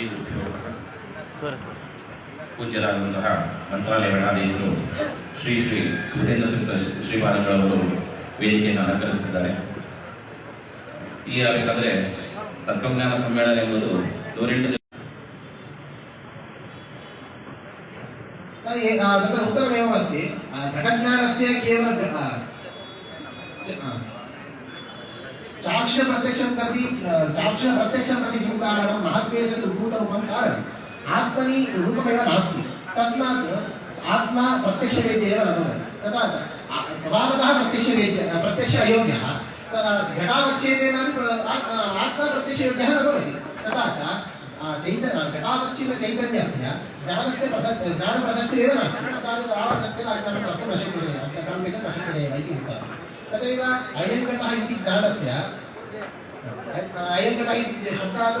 ಶ್ರೀಗುರುಭ್ಯೋ ನಮಃ. ಪೂಜ್ಯರಾದಂತಹ ಮಂತ್ರಾಲಯ ಗಣಾಧೀಶರು ಶ್ರೀ ಶ್ರೀ ಸುಧೇಂದ್ರ ತೀರ್ಥ ಶ್ರೀಪಾದಂಗಳವರು ವೇದಿಕೆಯನ್ನು ಅಲಂಕರಿಸುತ್ತಿದ್ದಾರೆ. ಈ ಆಗಬೇಕಾದ್ರೆ ತತ್ವಜ್ಞಾನ ಸಮ್ಮೇಳನ ಎಂಬುದು 108 तत्र उत्तरमेव अस्ति घटज्ञानस्य केवलं चाक्षप्रत्यक्षं प्रति किं कारणं महत्त्वे सति उद्भूतरूपं कारणम् आत्मनि रूपमेव नास्ति, तस्मात् आत्मा प्रत्यक्षवेद्य एव न भवति। तथा स्वभावतः प्रत्यक्ष अयोग्यः, घटावच्छेदेनापि आत्मा प्रत्यक्षयोग्यः न भवति। तथा च घटावच्छिन्न चैतन्यस्य ज्ञानस्य ज्ञानप्रसक्तिरेव नास्ति, तावदर्थेन अज्ञानं कर्तुं न शक्यते, कर्तुं न शक्यते एव इति उक्तम्। तथैव अयं घटः इति ज्ञानस्य अयं घटः इति शब्दात्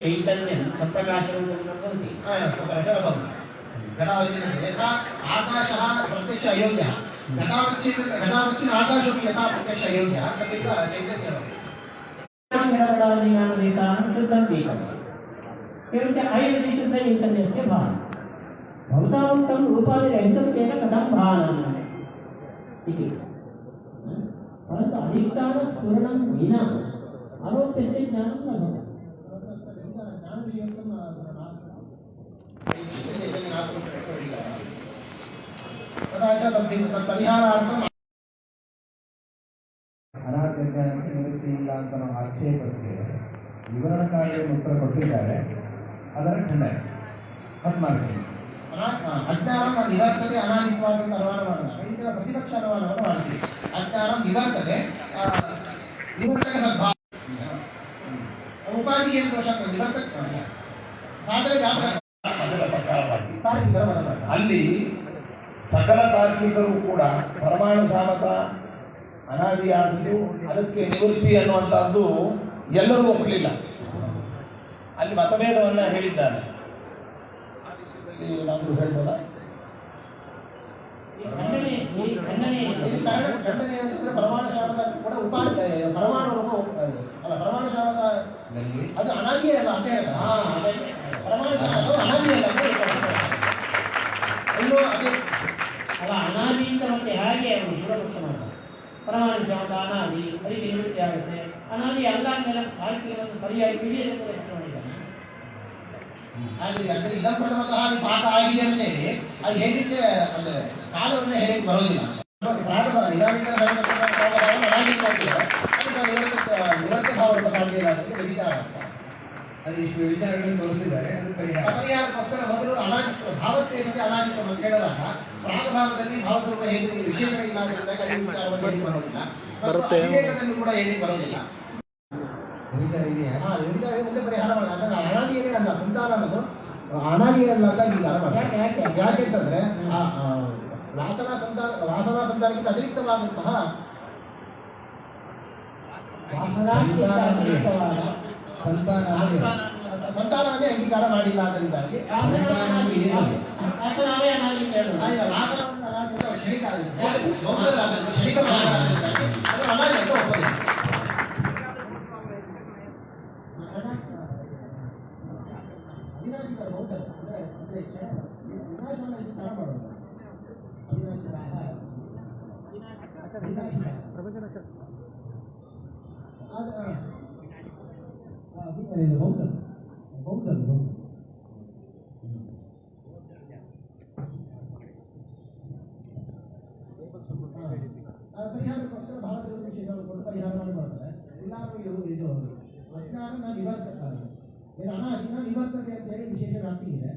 चैतन्यं सप्रकाशरूपं भवति। घटावच्छिन्नते यथा आकाशः प्रत्यक्ष अयोग्यः, घटावच्छिन्न आकाशोऽपि यथा प्रत्यक्ष अयोग्यः तथैव चैतन्यम् शुद्धं दीपम् एवञ्च अयमिति शुद्धचैतन्यस्य भानं भवतावक्तं रूपादिरहितत्वेन कथं भानम् इति। परन्तु अधिष्ठानस्फुरणं विना आरोप्यस्य ज्ञानं न भवति। ಅನಾತ್ಮಜ್ಞಾನಕ್ಕೆ ನಿವೃತ್ತಿ ಇಲ್ಲ ಅಂತ ನಾವು ಆಕ್ಷೇಪ ಪಡ್ತೇವೆ. ವಿವರಣಕಾರರು ಉತ್ತರ ಕೊಟ್ಟಿದ್ದಾರೆ, ಅದರ ಖಂಡನೆ 14. ಅಜ್ಞಾನಂ ನಿವರ್ತತೆ ಅನಾನಿತ್ವಾದ ಅನುಮಾನ ಮಾಡಿದಾಗ ಇದರ ಪ್ರತಿಪಕ್ಷ ಅನುಮಾನವನ್ನು ಮಾಡ್ತೀವಿ. ಅಜ್ಞಾನಂ ನಿವರ್ತತೆ ನಿವರ್ತಕ ಸದ್ಭಾವ ಉಪಾಧಿ ಏನು ದೋಷ ನಿವರ್ತಕ ಸಾಧನೆ ಅಲ್ಲಿ ಸಕಲ ತಾರ್ಕಿಕರು ಕೂಡ ಪರಮಾಣು ಶಾಮಕ ಅನಾದಿಯಾದದ್ದು ಅದಕ್ಕೆ ನಿವೃತ್ತಿ ಅನ್ನುವಂಥದ್ದು ಎಲ್ಲರೂ ಒಪ್ಪಲಿಲ್ಲ. ಅಲ್ಲಿ ಮತಭೇದವನ್ನ ಹೇಳಿದ್ದಾರೆ. ಅಲ್ಲಿ ಏನಾದರೂ ಹೇಳ್ಬೋದಾ? ಖಂಡನೆ ಅಂತಂದ್ರೆ ಪರಮಾಣು ಶಾಮಕ ಕೂಡ ಉಪಾಧಿ ಪರಮಾಣು ಅಲ್ಲ, ಪರಮಾಣು ಶಾಮಕ ಅದು ಅನಾದಿಯೇ ಅಲ್ಲ ಅಂತ ಹೇಳ್ತಾರೆ. ಪರಮಾಣು ಶಾಮಕ ಅನಾದಿಯೇ ಅಲ್ಲ ಅಯ್ಯೋ ಅದೇ ಅಲ್ಲ, ಅನಾದಿಯಿಂದ ಮತ್ತೆ ಹೇಗೆ ಅವರು ಪೂರ್ವಪಕ್ಷ ಮಾಡ್ತಾರೆ. ಪರಮಾಣು ಶಾಮಕ ಅನಾದಿ, ಅದಕ್ಕೆ ನಿವೃತ್ತಿ ಆಗುತ್ತೆ. ಅನಾದಿ ಅಲ್ಲ ಅಂದಮೇಲೆ ತಾರ್ಕಿಕರನ್ನು ಸರಿಯಾಗಿ ತಿಳಿಯದೆ ಪೂರ್ವಪಕ್ಷ ಮಾಡಿದ್ದಾನೆ. ಹಾಗೆ ಅಂದ್ರೆ ಇದರ ಪ್ರಥಮತಃ ಅದು ಪಾಠ ಆಗಿದೆ ಅಂತೇಳಿ ಅದು ಹೇಳಲಿಕ್ಕೆ ಅಂದ್ರೆ ಕಾಲವನ್ನೇ ಹೇಳಿ ಬರೋದಿಲ್ಲ. ನಿವೃತ್ತ ಭಾವಕ್ಕೆ ಸಾಧ್ಯ ಇಲ್ಲ ಅಂತ ವಿಚಾರ. ಅದು ಇಷ್ಟು ವಿಚಾರಗಳನ್ನು ತೋರಿಸಿದ್ದಾರೆ. ಅದು ಪರಿಹಾರಕ್ಕೋಸ್ಕರ ಮೊದಲು ಅನಾದಿತ್ವ ಭಾವತ್ವೇನಿದೆ ಅನಾದಿತ್ವ ಅಂತ ಹೇಳಿದಾಗ ಪ್ರಾಗಭಾವದಲ್ಲಿ ಭಾವರೂಪ ಹೇಗೆ ವಿಶೇಷಣ ಇಲ್ಲದ್ರಿಂದ ವಿಚಾರವನ್ನು ಹೇಳಿ ಬರೋದಿಲ್ಲ, ವಿವೇಕದಲ್ಲಿ ಕೂಡ ಹೇಳಿ ಬರೋದಿಲ್ಲ. ವಿಚಾರ ಇದೆಯಾ? ವಿಚಾರ ಮುಂದೆ ಪರಿಹಾರ ಮಾಡೋದು ಅದನ್ನ ಅನಾದಿಯೇ ಅಲ್ಲ, ಸಂತಾನ ಅನ್ನೋದು ಅನಾದಿಯೇ ಅಲ್ಲ ಅಂತ ಈಗ ಯಾಕೆಂತಂದ್ರೆ ವಾಸನಾ ಸಂತಾನಕ್ಕಿಂತ ಅತಿರಿಕ್ತವಾದಂತಹ ಸಂತಾನವನ್ನೇ ಅಂಗೀಕಾರ ಮಾಡಿಲ್ಲ ಅದರಿಂದಾಗಿ ಕ್ಷಣಿಕ ಅನಾದಿ ಅಂತ ಒಪ್ಪಲಿಲ್ಲ. ಅವಿನಾಶಿಕರ ಬೌದ್ಧ ಅಂದ್ರೆ ವಿನಾಶವನ್ನು ಅಂಗೀಕಾರ ಮಾಡೋದು. ಪರಿಹಾರಕ್ಕೋಸ್ಕರ ಭಾರತದ ವಿಷಯಗಳು ಕೊಟ್ಟು ಪರಿಹಾರ ಮಾಡಿ ಮಾಡ್ತಾರೆ. ಎಲ್ಲರೂ ಇದು ಅಜ್ಞಾನ ನಿವರ್ತಕ, ಅನಾದಿನ ನಿವರ್ತತೆ ಅಂತ ಹೇಳಿ ವಿಶೇಷ ವ್ಯಾಪ್ತಿ ಇದೆ,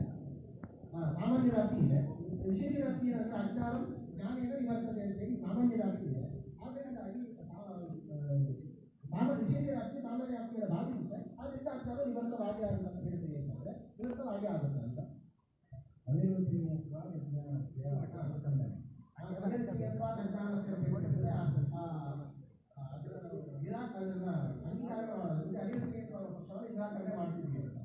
ಸಾಮಾನ್ಯ ವ್ಯಾಪ್ತಿ ಇದೆ. ವಿಶೇಷ ವ್ಯಾಪ್ತಿ ಏನಂದ್ರೆ ಅಜ್ಞಾನ ಜ್ಞಾನೇನ ನಿವರ್ತತೆ ಅಂತ ಹೇಳಿ ಸಾಮಾನ್ಯ ವ್ಯಾಪ್ತಿ ಇದೆ. ಆದ್ದರಿಂದಾಗಿ ವಿಶೇಷ ವ್ಯಾಪ್ತಿ ಸಾಮಾನ್ಯ ವ್ಯಾಪ್ತಿಯ ಬಾಧಿಸುತ್ತೆ. ಆದ್ರಿಂದ ಅಜ್ಞಾನ ನಿವರ್ತವಾಗಿ ಆಗುತ್ತೆ ಅಂತ ಹೇಳ್ತೀವಿ ಅಂತಂದ್ರೆ ನಿವರ್ತವಾಗಿ ಆಗುತ್ತೆ ಅಂತ ನಿರಾಕರಣೆ ಮಾಡ್ತಿದ್ವಿ ಅಂತ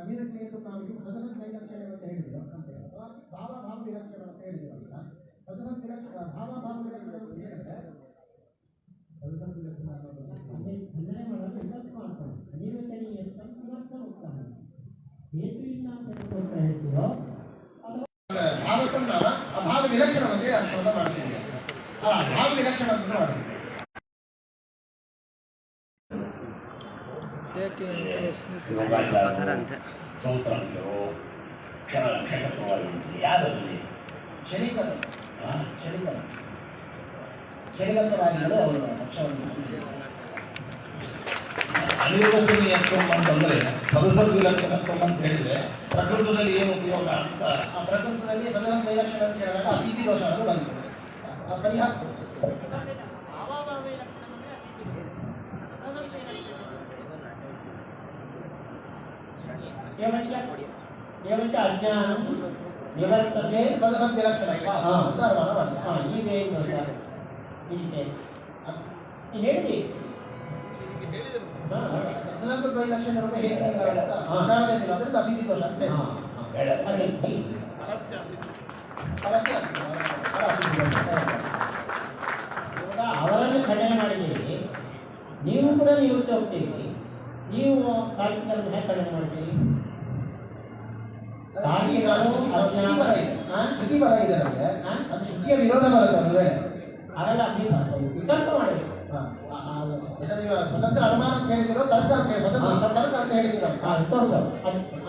ಅನಿರುದ್ಧಿ ನಾವು ಸದನ ಲಕ್ಷಣ ಅಂತ ಹೇಳಿದ್ರು. ವಿಲಕ್ಷಣ ಬಗ್ಗೆ ಅರ್ಥವನ್ನು ಮಾಡ್ತೀವಿ. ಭಾವ ವಿಲಕ್ಷಣ ಅಂತ ಮಾಡ್ತೀವಿ. ಸೂತ್ರಾಂತರು ಯಾರಲ್ಲಿ ಕ್ಷಣಿಕತ್ವವಾದಿಗಳು ಅವರು ಪಕ್ಷವನ್ನು ಅನಿರ್ವಚನೀಯತ್ವ ಅಂತಂದ್ರೆ ಸದಸದ್ ವಿಲಕ್ಷಣತ್ವ ಅಂತ ಹೇಳಿದ್ರೆ ಪ್ರಕೃತದಲ್ಲಿ ಏನು ಉಪಯೋಗ ಅಂತ. ಆ ಪ್ರಕೃತದಲ್ಲಿ ಸದನ ವಿಲಕ್ಷಣ ಅಂತ ಹೇಳಿದಾಗ ಅತಿಥಿ ದೋಷ ಅದು ಬಂತು. ಪರಿಹಾರ ಏವಂಚ ಅಜ್ಞಾನಂ ನಿವರ್ತತೆ ಸದಸದ್ ವಿಲಕ್ಷಣ ಅಂತ ಅನುಮಾನ ಮಾಡಿ. ಇದೇನು ದೋಷ ಇದೆ ಹೇಳಿ. ಸದಸದ್ ವಿಲಕ್ಷಣ ಹೇಗೆ ಅಜ್ಞಾನದಿಂದ ಅದರಿಂದ ಅತಿಥಿ ದೋಷ ಅಂತ ಅಸಕ್ತಿ ಅವರನ್ನು ಖಂಡನೆ ಮಾಡಿದ್ದೀರಿ, ನೀವು ಕೂಡ ನಿವೃತ್ತಿ ಹೋಗ್ತೀರಿ. ನೀವು ತಾರ್ಕಿಕರನ್ನು ಹೇಗೆ ಖಂಡನೆ ಮಾಡ್ತೀರಿ? ಶ್ರುತಿ ಬರ ಇದೆ ನಮಗೆ, ಅದು ಶ್ರುತಿಯ ವಿರೋಧ ಬರುತ್ತೆ. ಅದೆಲ್ಲ ವಿಕಲ್ಪ ಮಾಡಬೇಕು. ಸ್ವತಂತ್ರ ಅನುಮಾನ ಅಂತ ಹೇಳಿದಿರೋ ತರ್ಕ ಅಂತ ಹೇಳಿದಿರೋ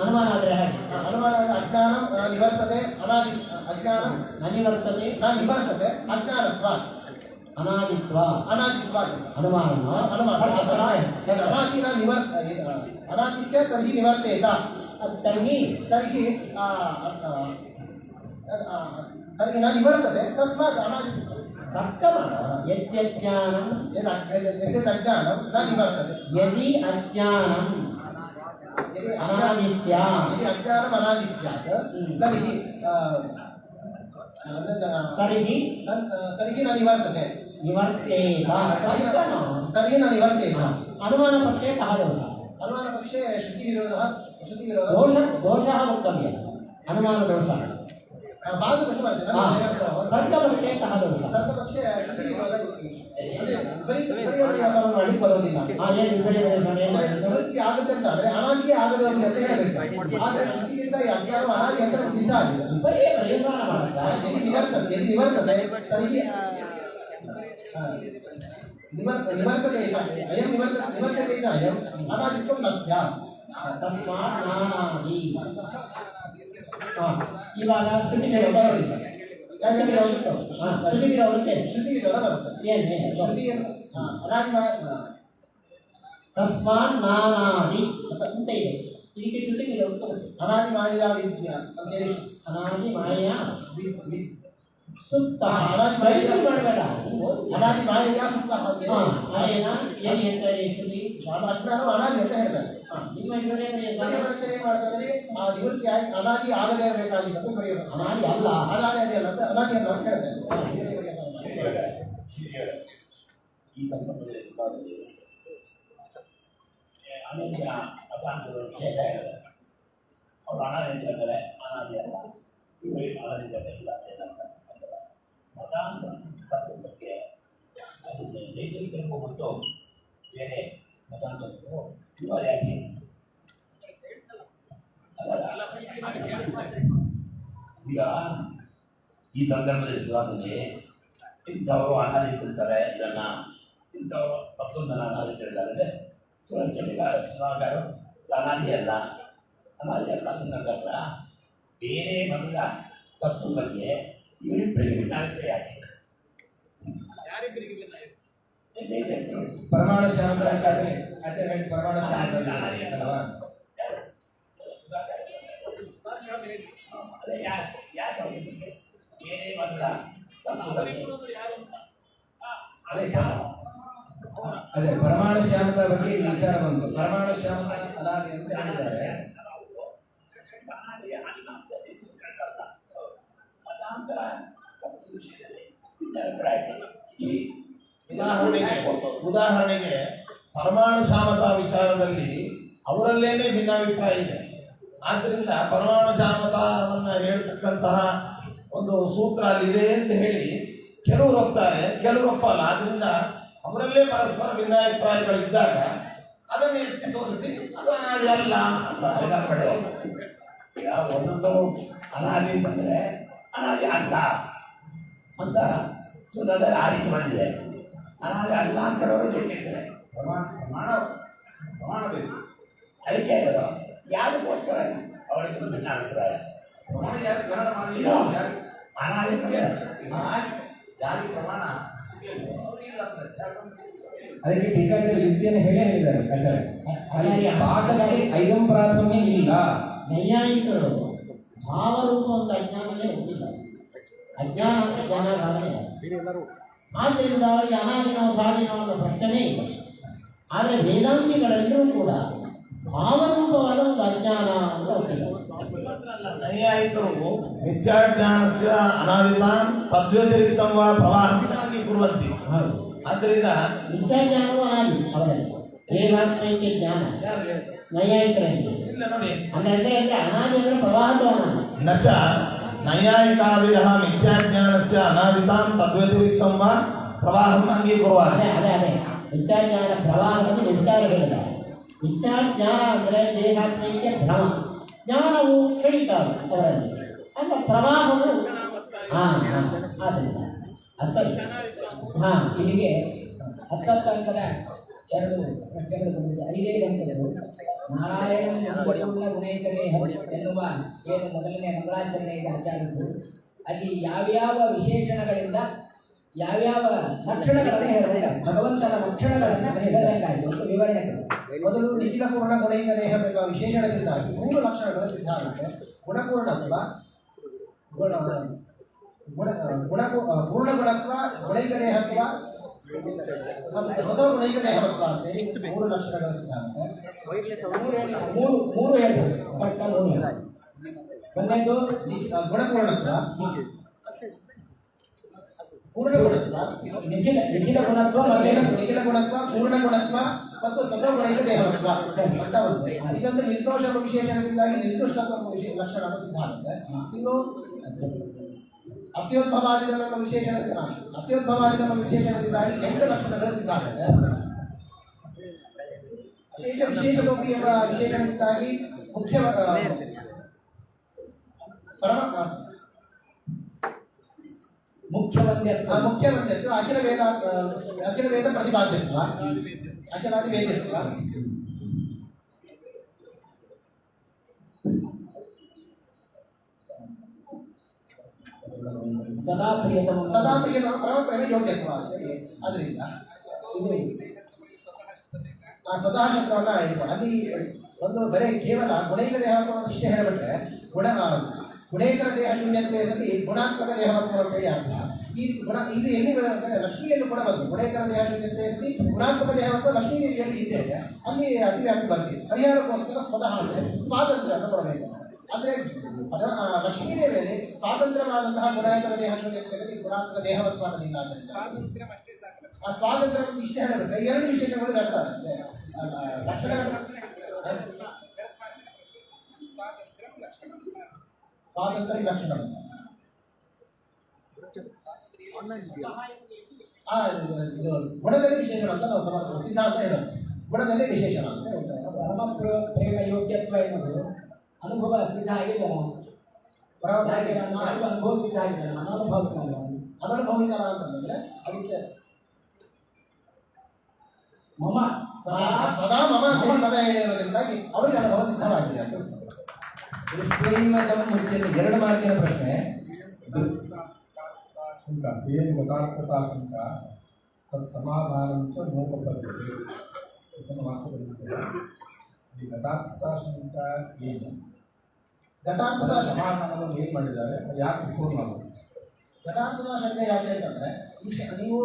ಅನುಮಾನ ಆದರೆ ಹಾಗೆ ಅನುಮಾನ ಅಜ್ಞಾನ ನಿವರ್ತದೆ ಅನಾದಿ ಅಜ್ಞಾನ ನಿವರ್ತದೆ ನಿವರ್ತದೆ ಅಜ್ಞಾನತ್ವ ಅನಾದಿತ್ವ ಅನುಮಾನ ಅನಾದಿನ ಅನಾದಿತ್ಯ ತರ್ಹಿ ನಿವರ್ತೇತ ತರ್ಹಿ ನ ನಿವರ್ತದೆ ತಸ್ಮಾತ್ ಅನಾದಿ ತರ್ಕ ಯಜ್ಞಾನಂ ಅಜ್ಞಾನಂ ನ ನಿವರ್ತದೆ ಯದಿ ಅಜ್ಞಾನಂ ಅನಾದಿಸ್ಯಾತ್ यदि अज्ञानम् अनादिस्यात् तर्हि न निवर्तते तर्हि न निवर्तेत अनुमानपक्षे कः दोषः? अनुमानपक्षे श्रुतिविरोधः दोषः वक्तव्यः अनुमानदोषः बाधदोषः तर्कपक्षे कः दोषः? तर्कपक्षे श्रुतिविरोधः ಮಾಡಿ ಬರೋದಿಲ್ಲ. ನಿವೃತ್ತಿ ಆಗುತ್ತೆ ಅಂತಂದ್ರೆ ಅನಾದಿಗೆ ಆಗದು ಅಂತ ಹೇಳಬೇಕು. ಆದ್ರೆ ಶ್ರುತಿಯಿಂದ ಅಜ್ಞಾನ ಅನಾದಿ ಅಂತ ಸಿದ್ಧ ಆಗಿದೆ. ನಿವರ್ತತೆ ತರ್ಹಿ ನಿವರ್ತತೆ ಅಯಂ ನಿವರ್ತತೆ ಅಯಂ ಅನಾದಿತ್ವಂ ನ ಸ್ಯಾತ್ ತಸ್ಮಾತ್ ನಾನಾದಿ. ಇವಾಗ ಶ್ರುತಿ ಬರೋದಿಲ್ಲ. ಶ್ರುತಿ ವಿರೋಧ ಬರುತ್ತೆ. ಅನಾದಿ ತಸ್ಮಾತ್ ನಾನಾದಿ ಅಂತ ಇದೆ. ಇದಕ್ಕೆ ಶ್ರುತಿ ವಿರೋಧ ಅನಾದಿ ಮಾಯಾ ವಿದ್ಯಾ ಅಂತೇಳಿ ಅನಾದಿ ಮಾಯಾ ಸುತ್ತ ಅನಾದಿ ಮಾಯಾ ಸುತ್ತ ಏನು ಹೇಳ್ತಾರೆ ಶ್ರುತಿ? ಅಜ್ಞಾನ ಅನಾದಿ ಅಂತ ಹೇಳ್ತಾರೆ. ನಿಮ್ಮ ಇವರೇ ಏನ್ ಮಾಡ್ತಾರೆ? ಆ ನಿವೃತ್ತಿ ಆಗಿ ಅನಾದಿ ಆಗದೇ ಇರಬೇಕಾಗಿದ್ದು ಬರೆಯಬೇಕು. ಅನಾದಿ ಅಲ್ಲ, ಅನಾದಿ ಅಲ್ಲ ಅಂತ ಅನಾದಿ ಅಲ್ಲ ಅಂತ ಹೇಳ್ತಾರೆ. ಈ ಸಂದರ್ಭದಲ್ಲಿ ಅನೇಕ ಮತಾಂತರಗಳು ಅವರು ಅನಾದಿ ಹೇಳ್ತಾರೆ, ಅನಾದಿ ಅಲ್ಲ ಇವರಿಗೆ ಅನಾದಿ ಇಲ್ಲ ಅಂತಲ್ಲ. ಮತಾಂತರ ಬಗ್ಗೆ ಅದನ್ನ ನೈತಿಕರಿಗೂ ಮತ್ತು ಬೇರೆ ಮತಾಂತರಗಳು ಇವಾರ್ಯಾಗಿ ಈಗ ಈ ಸಂದರ್ಭದಲ್ಲಿ ಸುಧಾರಣೆ ಇಂಥವರು ಅನಾದಿ ತಿಳ್ತಾರೆ, ಇದನ್ನು ಇಂಥವರು ಮತ್ತೊಂದನ್ನು ಅನಾದಿ ತಿಳಿದಾರೆ. ಸುಧಾಕರು ಅನಾದಿ ಅಲ್ಲ ಅನ್ನೋದಲ್ಲ, ಬೇರೆ ಮಗಳ ತತ್ವ ಬಗ್ಗೆ ಇವರಿಬ್ಬರಿಗೆ ಭಿನ್ನಾಭಿಪ್ರಾಯ ಆಗಿದೆ. ಪರಮಾಣು ಶಾಸ್ತ್ರಾಚಾರ್ಯ ಆಚಾರ್ಯ ಪರಮಾಣು ಶಾಸ್ತ್ರ ಅಲ್ವಾ? ಅದೇ ಪರಮಾಣು ಶ್ಯಾಮದ ಬಗ್ಗೆ ಈ ವಿಚಾರ ಬಂತು. ಪರಮಾಣು ಶ್ಯಾಮದ ಅನಾದಿ ಅಂತ ಹೇಳಿದ್ದಾರೆ. ಉದಾಹರಣೆಗೆ ಪರಮಾಣು ಶಾಮತಾ ವಿಚಾರದಲ್ಲಿ ಅವರಲ್ಲೇನೆ ಭಿನ್ನಾಭಿಪ್ರಾಯ ಇದೆ. ಆದ್ದರಿಂದ ಪರಮಾಣು ಶಾಮತವನ್ನು ಹೇಳ್ತಕ್ಕಂತಹ ಒಂದು ಸೂತ್ರ ಅಲ್ಲಿದೆ ಅಂತ ಹೇಳಿ ಕೆಲವರು ಒಪ್ತಾರೆ, ಕೆಲವರು ಒಪ್ಪಲ್ಲ. ಆದ್ರಿಂದ ಅವರಲ್ಲೇ ಪರಸ್ಪರ ಭಿನ್ನಾಭಿಪ್ರಾಯಗಳಿದ್ದಾಗ ಅದನ್ನು ಎತ್ತಿ ತೋರಿಸಿ ಅದು ಅನಾದಿ ಅಲ್ಲ ಅಂತ ಒಂದೊಂದು ಅನಾದಿ ಅಂತಂದ್ರೆ ಅನಾದಿ ಅಲ್ಲ ಅಂತ ಸೂತ್ರದಲ್ಲಿ ಆರಿಕೆ ಮಾಡಿದೆ. ಆದರೆ ಅಲ್ಲ ಅಂತ ಹೇಳೋರು ಬೇಕಿರ್ತಾರೆ, ಪ್ರಮಾಣ ಬೇಕು. ಅದಕ್ಕೆ ಇರೋದು ಯಾವುದಕ್ಕೋಸ್ಕರ ಅವರಿಗೆ ಭಿನ್ನ ಅಭಿಪ್ರಾಯ. ಪ್ರಮಾಣ ಯಾರು ಗ್ರಹಣ ಮಾಡಲಿಲ್ಲ, ಯಾರಿಗೆ ಪ್ರಮಾಣ ಅದಕ್ಕೆ ಟೀಕಾಚಾರ್ಯ ಯುಕ್ತಿಯನ್ನು ಹೇಳಿದ್ದಾರೆ ಆಚಾರ್ಯ. ಪಾಠಕ್ಕೆ ಐದಂ ಪ್ರಾಥಮ್ಯ ಇಲ್ಲ. ನೈಯಾಯಿಕರು ಭಾವರೂಪ ಒಂದು ಅಜ್ಞಾನವೇ ಹೋಗಿಲ್ಲ. ಅಜ್ಞಾನ ಅಂತ ಜ್ಞಾನ ಭಾವನೆ. ಆದ್ದರಿಂದ ಅವರಿಗೆ ಅನಾದಿನೋ ಸಾಧಿನೋ ಅನ್ನೋ ಪ್ರಶ್ನೆನೇ ಇಲ್ಲ. ಆದರೆ ವೇದಾಂತಿಗಳೆಲ್ಲರೂ ಕೂಡ ಭಾವರೂಪವಾದ ಒಂದು ಅಜ್ಞಾನ ಅಂತ ಹೋಗಿಲ್ಲ. ನೈಯಾಯಿಕರು ಮಿಥ್ಯಾಜ್ಞಾನಸ್ಯ ಅನಾದಿತಾಂ ತದ್ವ್ಯತಿರಿಕ್ತಂ ವಾ ಪ್ರವಾಹಂತಾಗಿ ಕುರ್ವಂತಿ. ಆದ್ದರಿಂದ ಮಿಥ್ಯಾಜ್ಞಾನವೂ ಅನಾದಿ ಅವರಲ್ಲಿ. ದೇವಾತ್ಮೈಕ್ಯ ಜ್ಞಾನ ನೈಯಾಯಿಕರಲ್ಲಿ ಇಲ್ಲ ನೋಡಿ, ಅಂದ್ರೆ ಅನಾದಿ ಅಂದ್ರೆ ಪ್ರವಾಹದ ಅನಾದಿ. ನಚ ನೈಯಾಯಿಕಾದಯಃ ಮಿಥ್ಯಾಜ್ಞಾನಸ್ಯ ಅನಾದಿತಾಂ ತದ್ವ್ಯತಿರಿಕ್ತಂ ವಾ ಪ್ರವಾಹಂ ಅಂಗೀಕುರ್ವಂತಿ. ಅದೇ ಮಿಥ್ಯಾಜ್ಞಾನ ಪ್ರವಾಹವನ್ನು ವಿಚಾರ ಹೇಳಿದ್ದಾರೆ. ಮಿಥ್ಯಾಜ್ಞಾನ ಅಂದರೆ ದೇಹಾತ್ಮೈಕ್ಯ ಭ್ರಮ. ಜ್ಞಾನವು ಕ್ಷಣಿಕ ಅವರಲ್ಲಿ, ಅಂತ ಪ್ರವಾಹವು ಆದ್ದರಿಂದ ಅಸರಿ. ಇಲ್ಲಿಗೆ 10 ಅಂಕದ 2 ಪ್ರಶ್ನೆಗಳು ಬಂದಿದೆ. 5 ಅಂಕಗಳು ನಾರಾಯಣ ಗುಣೈಕರೇ ಎನ್ನುವ ಏನು ಮೊದಲನೇ ಮಂಗಳಾಚರಣೆ ಇದೆ ಆಚಾರ್ಯರು. ಅಲ್ಲಿ ಯಾವ್ಯಾವ ವಿಶೇಷಣಗಳಿಂದ ಯಾವ್ಯಾವ ಲಕ್ಷಣಗಳನ್ನು ಹೇಳಿದಾಗ ಭಗವಂತನ ಲಕ್ಷಣಗಳನ್ನು ಹೇಳಿದಂಗಾಯಿತು ಮತ್ತು ವಿವರಣೆಗಳು. ಮೊದಲು ನಿಖಿಲ ಪೂರ್ಣ ಗುಣೈಕ ದೇಹ ಎಂಬ ವಿಶೇಷಣದಿಂದಾಗಿ 3 ಲಕ್ಷಣಗಳು ಸಿದ್ಧ ಆಗುತ್ತೆ. ಗುಣಪೂರ್ಣತ್ವ, ಪೂರ್ಣ ಗುಣತ್ವ, ಗುಣೈಕ ದೇಹತ್ವ, ಸ್ವತಃ ಗುಣೈಕ ದೇಹತ್ವ ಅಂತೇಳಿ 3 ಲಕ್ಷಣಗಳು ಸಿದ್ಧ ಆಗುತ್ತೆ. ಮೂರು ಹೇಳ್ಬೋದು. ಒಂದನೇದು ಗುಣಪೂರ್ಣತ್ವ, ಪೂರ್ಣ ಗುಣತ್ವ, ನಿಖಿಲ ಗುಣತ್ವ, ನಿಖಿಲ ಗುಣತ್ವ, ಪೂರ್ಣ ಗುಣತ್ವ ಮತ್ತು ಸ್ವತಃ ಗುಣೈಕ ದೇಹತ್ವ ಅಂತ ಒಂದು. ಇದೊಂದು ನಿರ್ದೋಷ ವಿಶೇಷಣದಿಂದಾಗಿ ನಿರ್ದೋಷತ್ವ ಲಕ್ಷಣ ಸಿದ್ಧ ಆಗುತ್ತೆ. ಇನ್ನು ಅಸ್ಯೋದ್ಭವಾದಿಗಳ ವಿಶೇಷಣದಿಂದಾಗಿ 8 ಲಕ್ಷಣಗಳು ಸಿದ್ಧ ಆಗುತ್ತೆ. ವಿಶೇಷತೋಪಿ ಎಂಬ ವಿಶೇಷಣದಿಂದಾಗಿ ಮುಖ್ಯವಂದ್ಯತ್ವ, ಅಖಿಲ ವೇದ ಪ್ರತಿಪಾದ್ಯತ್ವ, ಅಖಿಲಾದಿ ವೇದ್ಯತ್ವ, ಸದಾ ಪ್ರಿಯತಮ ಪರಮಪ್ರೇಮ ಯೋಗ್ಯತ್ವ ಅಂತೇಳಿ. ಅದರಿಂದ ಸ್ವತಃ ಶಬ್ದವನ್ನ ಹೇಳ್ಕೊಂಡು ಅಲ್ಲಿ ಒಂದು ಬರೀ ಕೇವಲ ಗುಣೈಕ ದೇಹತ್ವ ಇಷ್ಟೇ ಹೇಳಿಬಿಟ್ರೆ ಗುಣೇತರ ದೇಹ ಶೂನ್ಯತ್ವ ಸತಿ ಗುಣಾತ್ಮಕ ದೇಹತ್ವ ಅಂತೇಳಿ ಅರ್ಥ. ಇದು ಎಲ್ಲಿ ಲಕ್ಷ್ಮಿಯನ್ನು ಕೂಡ ಬಂತು. ಗುಣೇತರ ದೇಹ ಶೂನ್ಯತ್ವ ಸತಿ ಗುಣಾತ್ಮಕ ದೇಹತ್ವ ಲಕ್ಷ್ಮೀ ದೇವಿಯಲ್ಲಿ ಇದ್ದೇವೆ, ಅಲ್ಲಿ ಅತಿವ್ಯಾಪ್ತಿ ಬರ್ತೀವಿ. ಪರಿಹಾರಕ್ಕೋಸ್ಕರ ಸ್ವತಃ ಅಂದರೆ ಸ್ವಾತಂತ್ರ್ಯವನ್ನು ಕೊಡಬೇಕು. ಅಂದರೆ ಲಕ್ಷ್ಮೀ ದೇವಿಯಲ್ಲಿ ಸ್ವಾತಂತ್ರ್ಯವಾದಂತಹ ಗುಣೇತರ ದೇಹ ಶೂನ್ಯತ್ವದಲ್ಲಿ ಗುಣಾತ್ಮಕ ದೇಹವತ್ವ ಅನ್ನೋದಿಲ್ಲ. ಆ ಸ್ವಾತಂತ್ರ್ಯ ಇಷ್ಟೇ ಹೇಳಬೇಕು. 2 ವಿಶೇಷಗಳು ವ್ಯರ್ಥ ಆಗುತ್ತೆ. ಲಕ್ಷಣಗಳು ಸ್ವಾತಂತ್ರ್ಯ ಲಕ್ಷಣ ಗುಣದಲ್ಲಿ ವಿಶೇಷಣ ಅಂತ ನಾವು ಸಿದ್ಧಾಂತ ಹೇಳೋದು. ಗುಣದಲ್ಲಿ ವಿಶೇಷಣ ಅಂತ ಹೇಳ್ತಾರೆ. ಪರಮ ಪ್ರೇಮ ಯೋಗ್ಯತ್ವ ಎನ್ನುವುದು ಅನುಭವ ಸಿದ್ಧ ಆಗಿಲ್ಲ. ಅನುಭವ ಸಿದ್ಧ ಆಗಿಲ್ಲ, ಅನನುಭವಿಕರ ಅಂತಂದ್ರೆ ಅದಕ್ಕೆ ಮಮ ಸದಾ ಮಮ ಅಂತ ಪದ ಹೇಳಿರೋದ್ರಿಂದಾಗಿ ಅವರಿಗೆ ಅನುಭವ ಸಿದ್ಧವಾಗಿದೆ ಅಂತ. ಮುಚ್ಚಿದ 2 ಮಾರ್ಕಿನ ಪ್ರಶ್ನೆ. ಸೇಮ್ ಗತಾರ್ಥತಾ ಶಂಕ ತತ್ ಸಮಾಧಾನಂಚ ನೋಪದ್ಧತೆ ವಾಕ್ಯ ಬಂದಿದೆ. ಈ ಗತಾರ್ಥತಾ ಶಂಕ ಏನು, ಘಟಾರ್ಥದ ಸಮಾಧಾನವನ್ನು ಏನು ಮಾಡಿದ್ದಾರೆ, ಅದು ಯಾಕೆ ರಿಪೋರ್ಟ್ ಮಾಡಬಹುದು? ಘಟಾರ್ಥದ ಶಂಕೆ ಯಾಕೆ ಅಂತಂದ್ರೆ ನೀವು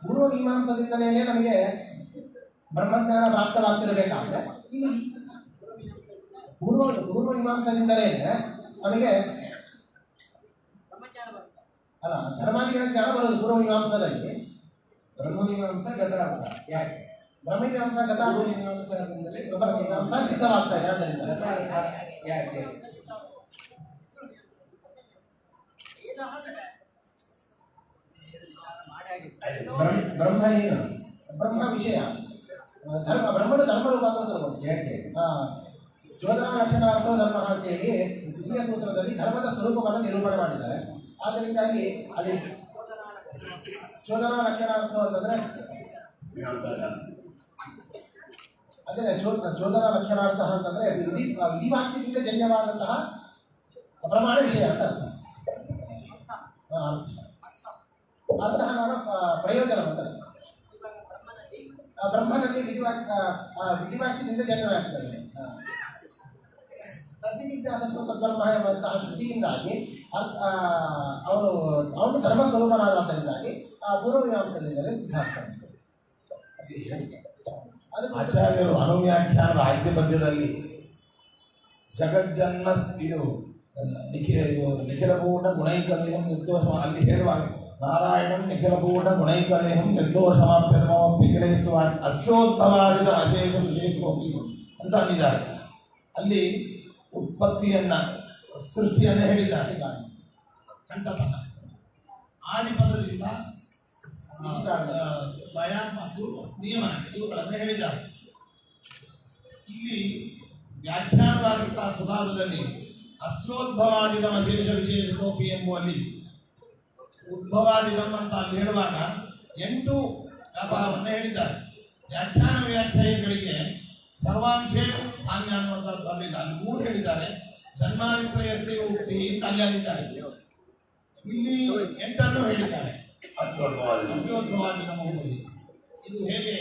ಪೂರ್ವ ಮೀಮಾಂಸದಿಂದಲೇ ನಮಗೆ ಬ್ರಹ್ಮಜ್ಞಾನ ಪ್ರಾಪ್ತವಾಗ್ತಿರಬೇಕಾದ್ರೆ ಇಲ್ಲಿ ಪೂರ್ವ ಮೀಮಾಂಸದಿಂದಲೇ ನಮಗೆ ಅಲ್ಲ ಧರ್ಮಾದಿಗಳ ಜ್ಞಾನ ಬರೋದು ಪೂರ್ವ ಮೀಮಾಂಸದಲ್ಲಿ. ಬ್ರಹ್ಮಮೀಮಾಂಸ ಗತಾರ್ಥ ಯಾಕೆ? ಬ್ರಹ್ಮಮೀಮಾಂಸ ಗತಾರ್ಥ ಸಿದ್ಧವಾಗ್ತಾ ಇದೆ. ಆದ್ದರಿಂದ ಯಾಕೆ? ಬ್ರಹ್ಮ ಏನು? ಬ್ರಹ್ಮ ವಿಷಯ, ಬ್ರಹ್ಮದ ಧರ್ಮರೂಪ ಅಂತ ತಿಳ್ಕೊಂಡು. ಯಾಕೆ? ಚೋದನಾ ಲಕ್ಷಣಾರ್ಥೋ ಧರ್ಮ ಅಂತೇಳಿ ದ್ವಿತೀಯ ಸೂತ್ರದಲ್ಲಿ ಧರ್ಮದ ಸ್ವರೂಪವನ್ನು ನಿರೂಪಣೆ ಮಾಡಿದ್ದಾರೆ. ಆದ್ದರಿಂದಾಗಿ ಅಲ್ಲಿ ಚೋದನಾ ಲಕ್ಷಣಾರ್ಥ ಅಂತಂದ್ರೆ ಅದೇ ಚೋದನಾ ಲಕ್ಷಣಾರ್ಥ ಅಂತಂದ್ರೆ ವಿಧಿವಾಕ್ಯದಿಂದ ಜನ್ಯವಾದಂತಹ ಪ್ರಮಾಣ ವಿಷಯ ಅಂತ ಅರ್ಥ. ಅರ್ಥಃ ನಾಮ ಪ್ರಯೋಜನ ಅಂತ ಬ್ರಹ್ಮನಲ್ಲಿ ವಿಧಿವಾಕ್ಯದಿಂದ ಜನ್ಯವಾಗ್ತದೆ. ತದ್ವಿಜಿಜ್ಞಾಸತ್ವ ತದ್ಬ್ರಹ್ಮ ಎಂಬಂತಹ ಶ್ರುತಿಯಿಂದಾಗಿ ಅವನು ಧರ್ಮಸ್ವರೂಪನಾದಾದ್ದರಿಂದಾಗಿ ಪೂರ್ವಮೀಮಾಂಸದಿಂದಲೇ ಸಿದ್ಧಾರ್ಥ. ಆಚಾರ್ಯರು ಅನುವ್ಯಾಖ್ಯಾನದ ಆದ್ಯ ಪದ್ಯದಲ್ಲಿ ಜಗಜ್ಜನ್ಮ ಇದು ನಿಖಿಲಪೂರ್ಣ ಗುಣೈಕದೇಹಂ ನಿರ್ದೋಷ ಅಲ್ಲಿ ಹೇಳುವಾಗ ನಾರಾಯಣಂ ನಿಖಿಲಪೂರ್ಣ ಗುಣೈಕದೇಹಂ ನಿರ್ದೋಷಮಾಪ್ಯತಮಿ ಗ್ರಹಿಸುವ ಅಶ್ಯೋದ್ಭವಾದಿದ ಅಶೇಷ ವಿಶೇಷೋಪಿ ಅಂತ ಅಂದಿದ್ದಾರೆ. ಅಲ್ಲಿ ಉತ್ಪತ್ತಿಯನ್ನ ಸೃಷ್ಟಿಯನ್ನು ಹೇಳಿದ್ದಾರೆ. ಕಂಠತಃ ಆದಿಪದದಿಂದ ಲಯ ಮತ್ತು ನಿಯಮನ ಇವುಗಳನ್ನು ಹೇಳಿದ್ದಾರೆ. ಇಲ್ಲಿ ವ್ಯಾಖ್ಯಾನವಾದಂತಹ ಸುಧಾರದಲ್ಲಿ ಅಶ್ವೋದ್ಭವಾದಿದಂ ಅಶೇಷ ವಿಶೇಷತೋಪಿ ಎಂಬುವಲ್ಲಿ ಉದ್ಭವಾದಿದಂ ಅಂತ ಅಲ್ಲಿ ಹೇಳುವಾಗ 8 ವ್ಯಾಪಾರವನ್ನು ಹೇಳಿದ್ದಾರೆ. ವ್ಯಾಖ್ಯಾನಗಳಿಗೆ ಸರ್ವಾಂಶೇ ಸಾಮ್ಯ ಅನ್ನುವಂಥದ್ದು ಅಲ್ಲಿಲ್ಲ, ಅಲ್ಲಿ 3 ಹೇಳಿದ್ದಾರೆ. ಜನ್ಮಾದಿತ್ರಯಸ್ಯ ಉಕ್ತಿ ಅಂತ ಅಲ್ಲಿ ಅಂದಿದ್ದಾರೆ. ಇಲ್ಲಿ 8 ಹೇಳಿದ್ದಾರೆ. ಅಶ್ವೋದ್ಭವಾದಿದಂ ಎಂಬುದು ಇದು ಹೇಗೆ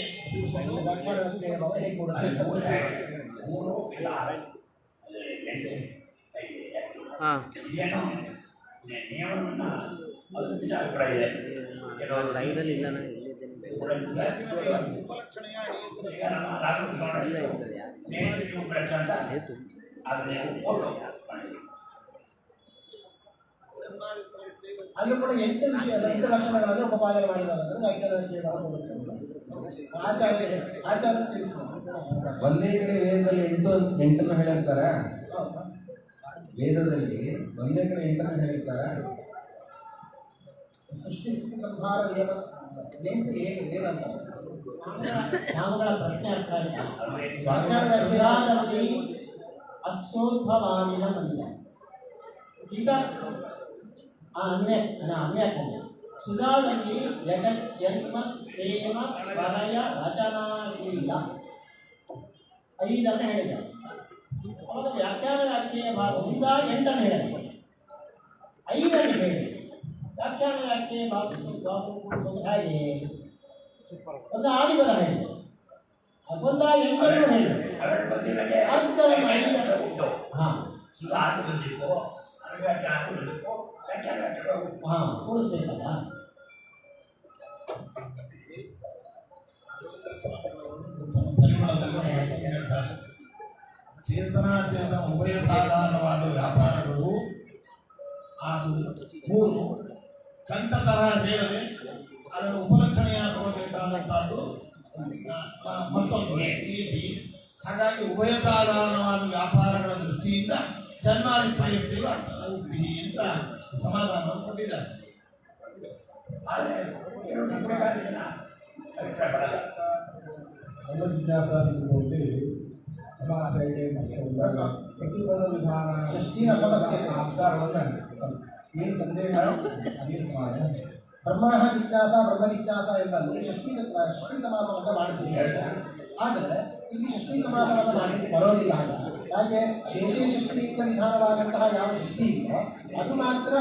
ನಿಯಮವನ್ನು ಅಭಿಪ್ರಾಯ ಇದೆ. ಲೈನಲ್ಲಿ ಇಲ್ಲ ಅಲ್ಲೂ ಕೂಡ 8 ಲಕ್ಷಣಗಳನ್ನು ಉಪಪಾದನೆ ಮಾಡಿದ್ದಾರೆ. ಆಚಾರ್ಯ ಒಂದೇ ಕಡೆ ವೇದದಲ್ಲಿ 8 ಹೇಳಿರ್ತಾರೆ. ವೇದದಲ್ಲಿ ಒಂದೇ ಕಡೆ 8 ಹೇಳಿರ್ತಾರೆ. ಸೃಷ್ಟಿ ಸ್ಥಿತಿ ಸಂಹಾರ ನಿಯಮ 8 ಏನಂತ ನಾಮಗಳ ಪ್ರಶ್ನೆ ಅರ್ಥ ಆಯ್ತಾ? ಅಶ್ವೋದ್ಭವಾದಿನ ಮಂದಿರ ಈಗ ಅನ್ವೇಷಣೆ ಸುಧಾದಲ್ಲಿ ಜಗತ್ ಜನ್ಮ ಪ್ರೇಮ ಪ್ರಳಯ ರಚನಾಶೀಲ 5 ಹೇಳಿದ. ಅವಾಗ ವ್ಯಾಖ್ಯಾನ ಭಾಗ ಸುಧಾ 8 ಹೇಳಿದೆ. 5 ಹೇಳಿ ವ್ಯಾಖ್ಯಾನ ವ್ಯಾಖ್ಯೆ ಭಾಗ ಹಾಗೆ ಒಂದು ಆದಿಪದ ಹೇಳಿದೆ, ಒಂದ 8 ಹೇಳಿದೆ. ಕೂಡಿಸ್ಬೇಕಲ್ಲ. ಚೇತನಾಚೇತನ ಉಭಯ ಸಾಧಾರಣವಾದ ವ್ಯಾಪಾರಗಳು ಹಾಗೂ 3 ಕಂಠತಃ ಹೇಳದೆ ಅದರ ಉಪಲಕ್ಷಣೆಯಾಗಬೇಕಾದಂತಹದ್ದು ಮತ್ತೊಂದು ರೀತಿ. ಹಾಗಾಗಿ ಉಭಯ ಸಾಧಾರಣವಾದ ವ್ಯಾಪಾರಗಳ ದೃಷ್ಟಿಯಿಂದ ಜನ್ಮಾದಿತ್ರಯಸ್ಯ ಉಕ್ತಿ ಅಂತ ಸಮಾಧಾನವನ್ನು ಕೊಟ್ಟಿದ್ದಾರೆ. ಜಿಜ್ಞಾಸಾದಲ್ಲಿ ಸಮಾಸಕ್ಕೆ ಪ್ರತಿಪದ ವಿಧಾನ ಈ ಸಂದೇಹ ಅದೇ ಸಮಾನ ಬ್ರಹ್ಮ ಜಿಜ್ಞಾಸ ಬ್ರಹ್ಮ ಜಿಜ್ಞಾಸ ಎಂಬಲ್ಲಿ ಷಷ್ಠಿ ಸಮಾಸವನ್ನು ಮಾಡಿದ್ದೀವಿ. ಆದರೆ ಇಲ್ಲಿ ಷಷ್ಠಿ ಸಮಾಸವನ್ನು ಮಾಡಲಿಕ್ಕೆ ಬರೋದಿಲ್ಲ. ಹಾಗೆ ಶೇಷೇ ಷಷ್ಠಿಯಿಂದ ವಿಧಾನವಾದಂತಹ ಯಾವ ಷಷ್ಠಿ ಇದೆಯೋ ಅದು ಮಾತ್ರ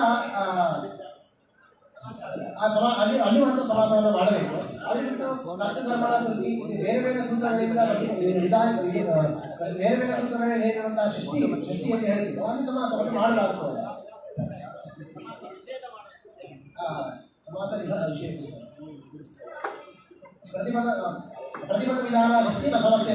ಅಲ್ಲಿ ಒಂದು ಸಮಾಸವನ್ನು ಮಾಡಬೇಕು. ಅದು ಬಿಟ್ಟು ಕರ್ತಕರ್ಮಣ ಕೃತಿ ಬೇರೆ ಬೇರೆ ಸೂತ್ರಗಳಿಂದ ಬೇರೆ ಬೇರೆ ಸೂತ್ರಗಳಲ್ಲಿ ಹೇಳಿರುವಂತಹ ಷಷ್ಠಿಯನ್ನು ಹೇಳಿದ್ರು ಅಲ್ಲಿ ಸಮಾಸವನ್ನು ಮಾಡಲಾಗ್ತದೆ. ಸಮಾಸ ವಿಷಯ ಪ್ರತಿಪದ ವಿಧಾನ ಷಷ್ಠಿ ಸಮಸ್ಯೆ